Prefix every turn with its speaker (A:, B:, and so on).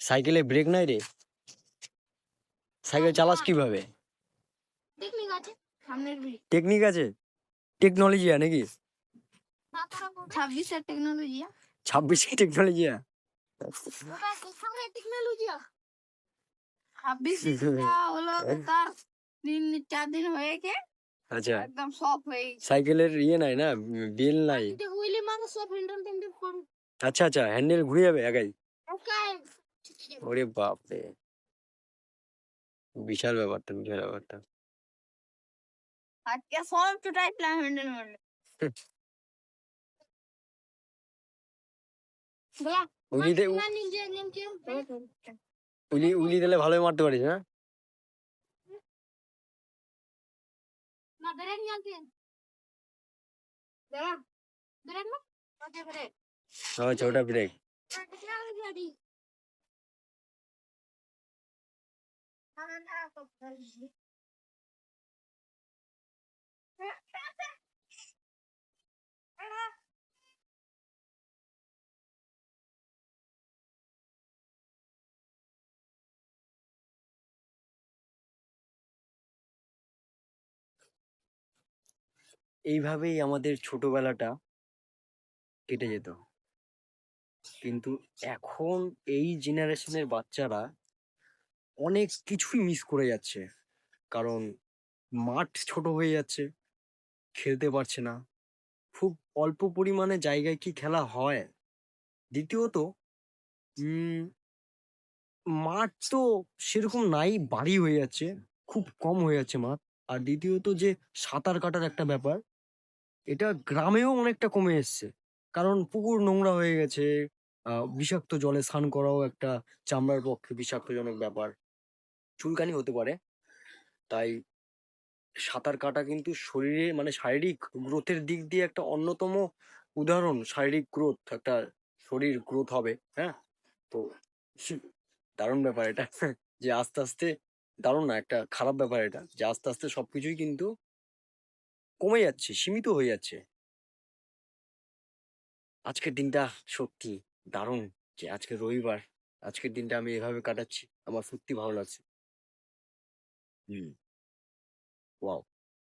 A: সাইকেলে ব্রেক নাই রে, সাইকেল চালাস কিভাবে?
B: টেকনিক আছে, সামনের ব্রেক।
A: টেকনিক আছে, টেকনোলজিয়া নাকি?
B: 26-এর টেকনোলজি।
A: 26 টেকনোলজিয়া?
B: সামনে টেকনোলজি 26 হলো তার 3-4 দিন হয়ে গেছে,
A: আচ্ছা,
B: একদম সফট হয়ে গেছে।
A: সাইকেলের ইয়ে নাই না, বেল নাই?
B: হুইলে মানে সব হ্যান্ডেল টেন্ডেল করে।
A: আচ্ছা আচ্ছা, হ্যান্ডেল ঘুরে যাবে একাই?
B: ওকাই
A: ওরে বাপরে, বিশাল ব্যাপারটা, বিশাল ব্যাপারটা।
B: আজকে সব চুটাইছিলাম হ্যান্ডেল মানে। বলা
A: উলি দে,
B: না নিজে নিজে
A: উলি দিলে ভালোই মারতে পারিস না?
B: না ধরে নিয়ে আসি ধরা ধরে না ওটা করে
A: আচ্ছা, ওটা ব্রেক।
B: টেকনোলজি আদি আমরা তো বলছি
A: এইভাবেই আমাদের ছোটবেলাটা কেটে যেত, কিন্তু এখন এই জেনারেশনের বাচ্চারা অনেক কিছুই মিস করে যাচ্ছে। কারণ মাঠ ছোট হয়ে যাচ্ছে, খেলতে পারছে না, খুব অল্প পরিমাণে জায়গায় কি খেলা হয়। দ্বিতীয়ত উম মাঠ তো সেরকম নাই, বাড়ি হয়ে যাচ্ছে, খুব কম হয়ে যাচ্ছে মাঠ। আর দ্বিতীয়ত যে সাঁতার কাটার একটা ব্যাপার, এটা গ্রামেও অনেকটা কমে এসছে। কারণ পুকুর নোংরা হয়ে গেছে, বিষাক্ত জলে স্নান করাও একটা চামড়ার পক্ষে বিষাক্তজনক ব্যাপার, চুলকানি হতে পারে। তাই সাঁতার কাটা কিন্তু শরীরে মানে শারীরিক গ্রোথের দিক দিয়ে একটা অন্যতম উদাহরণ। শারীরিক গ্রোথ, একটা শরীর গ্রোথ হবে, হ্যাঁ। তো দারুণ ব্যাপার এটা যে আস্তে আস্তে, দারুণ না, একটা খারাপ ব্যাপার এটা যে আস্তে আস্তে সবকিছুই কিন্তু কমে যাচ্ছে, সীমিত হয়ে যাচ্ছে। আজকের দিনটা সত্যি দারুণ, যে আজকে রবিবার, আজকের দিনটা আমি এভাবে কাটাচ্ছি, আমার সত্যি ভালো লাগছে। হুম, ওয়াও।